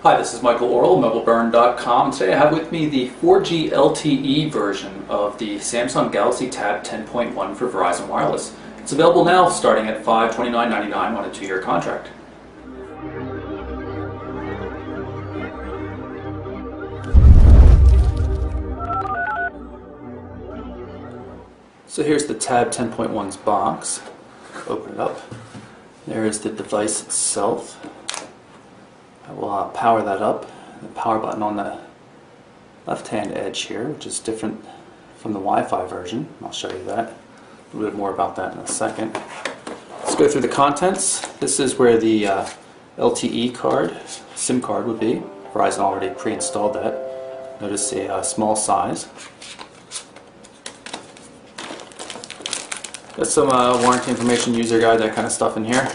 Hi, this is Michael Orrell, MobileBurn.com. Today I have with me the 4G LTE version of the Samsung Galaxy Tab 10.1 for Verizon Wireless. It's available now starting at $529.99 on a 2-year contract. So here's the Tab 10.1's box. Open it up. There is the device itself. I will power that up. The power button on the left-hand edge here, which is different from the Wi-Fi version. I'll show you that. A little bit more about that in a second. Let's go through the contents. This is where the LTE card, SIM card would be. Verizon already pre-installed that. Notice a small size. Got some warranty information, user guide, that kind of stuff in here.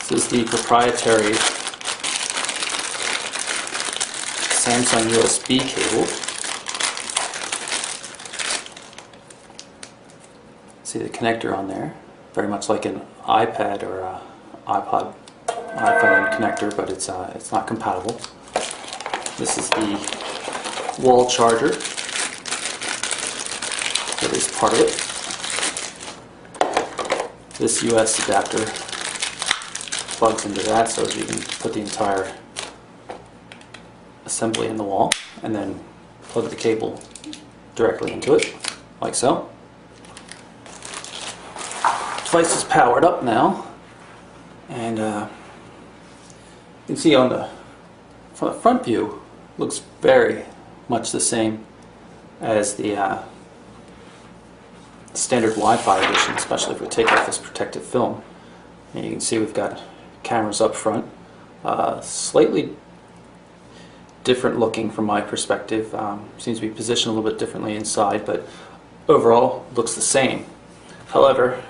This is the proprietary Samsung USB cable. See the connector on there, very much like an iPad or iPod, iPhone connector, but it's not compatible. This is the wall charger. That is part of it. This US adapter plugs into that, so you can put the entire assembly in the wall and then plug the cable directly into it, like so. Device is powered up now, and you can see on the front view, looks very much the same as the standard Wi-Fi edition, especially if we take off this protective film. And you can see we've got cameras up front, slightly different looking from my perspective. Seems to be positioned a little bit differently inside, but overall looks the same. However,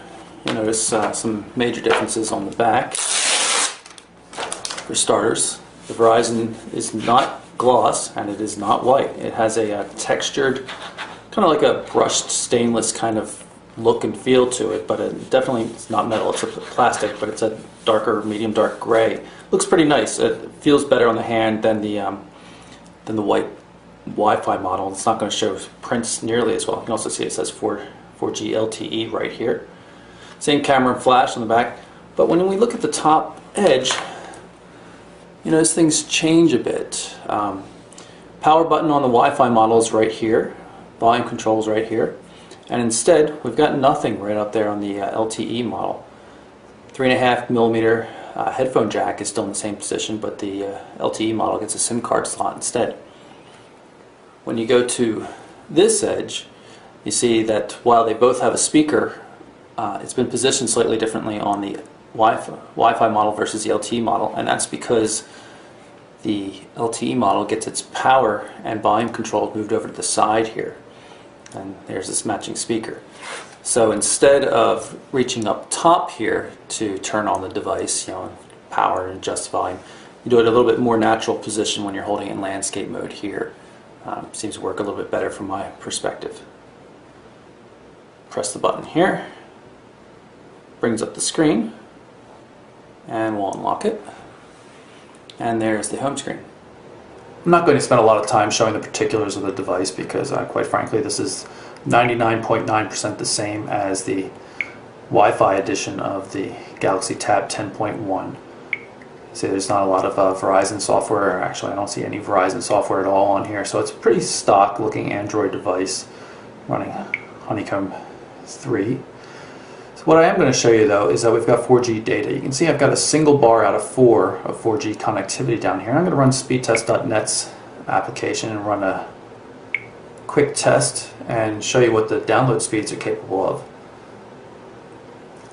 you notice some major differences on the back. For starters, the Verizon is not gloss and it is not white. It has a textured, kind of like a brushed stainless kind of look and feel to it, but it definitely it's not metal. It's a plastic, but it's a darker, medium dark gray. Looks pretty nice. It feels better on the hand than the white Wi-Fi model. It's not going to show prints nearly as well. You can also see it says 4G LTE right here. Same camera and flash on the back, but when we look at the top edge, you notice things change a bit. Power button on the Wi-Fi model is right here. Volume controls right here. And instead, we've got nothing right up there on the LTE model. 3.5mm headphone jack is still in the same position, but the LTE model gets a SIM card slot instead. When you go to this edge, you see that while they both have a speaker, it's been positioned slightly differently on the Wi-Fi model versus the LTE model, and that's because the LTE model gets its power and volume control moved over to the side here. And there's this matching speaker. So instead of reaching up top here to turn on the device, power and adjust volume, you do it a little bit more natural position when you're holding it in landscape mode here. Seems to work a little bit better from my perspective. Press the button here, brings up the screen, and we'll unlock it. And there's the home screen. I'm not going to spend a lot of time showing the particulars of the device because, quite frankly, this is 99.9% the same as the Wi-Fi edition of the Galaxy Tab 10.1. See, there's not a lot of Verizon software. Actually, I don't see any Verizon software at all on here. So it's a pretty stock-looking Android device running Honeycomb 3. So what I am going to show you, though, is that we've got 4G data. You can see I've got a single bar out of 4 of 4G connectivity down here. I'm going to run speedtest.net's application and run a quick test and show you what the download speeds are capable of.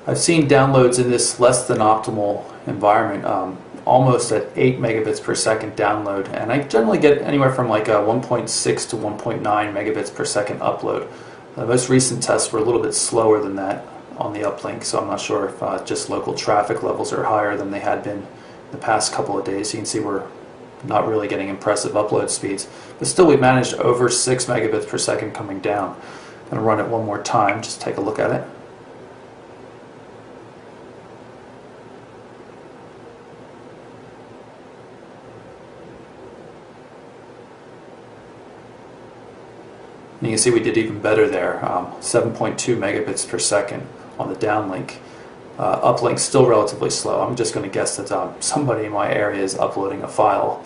I've seen downloads in this less than optimal environment almost at 8 megabits per second download, and I generally get anywhere from like a 1.6 to 1.9 megabits per second upload. The most recent tests were a little bit slower than that on the uplink, so I'm not sure if just local traffic levels are higher than they had been the past couple of days. You can see we're not really getting impressive upload speeds, but still we managed over 6 megabits per second coming down. I'm going to run it one more time, just take a look at it. And you can see we did even better there, 7.2 megabits per second on the downlink. Uplink still relatively slow. I'm just going to guess that somebody in my area is uploading a file.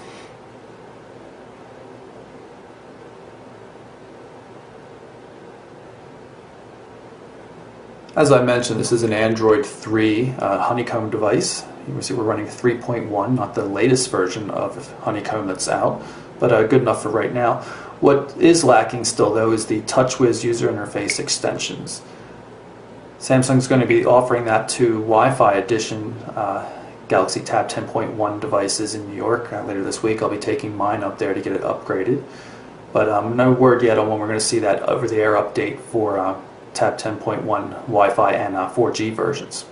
As I mentioned, this is an Android 3 Honeycomb device. You can see we're running 3.1, not the latest version of Honeycomb that's out, but good enough for right now. What is lacking still, though, is the TouchWiz user interface extensions. Samsung's going to be offering that to Wi-Fi edition Galaxy Tab 10.1 devices in New York later this week. I'll be taking mine up there to get it upgraded. But no word yet on when we're going to see that over-the-air update for Tab 10.1 Wi-Fi and 4G versions.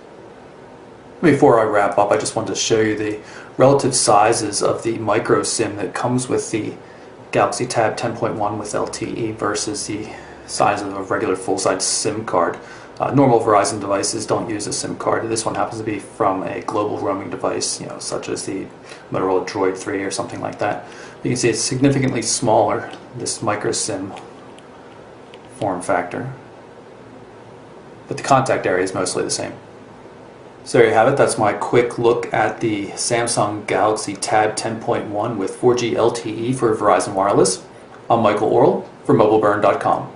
Before I wrap up, I just wanted to show you the relative sizes of the micro SIM that comes with the Galaxy Tab 10.1 with LTE versus the size of a regular full-size SIM card. Normal Verizon devices don't use a SIM card. This one happens to be from a global roaming device, such as the Motorola Droid 3 or something like that. You can see it's significantly smaller, this micro SIM form factor, but the contact area is mostly the same. So there you have it. That's my quick look at the Samsung Galaxy Tab 10.1 with 4G LTE for Verizon Wireless. I'm Michael Orl for MobileBurn.com.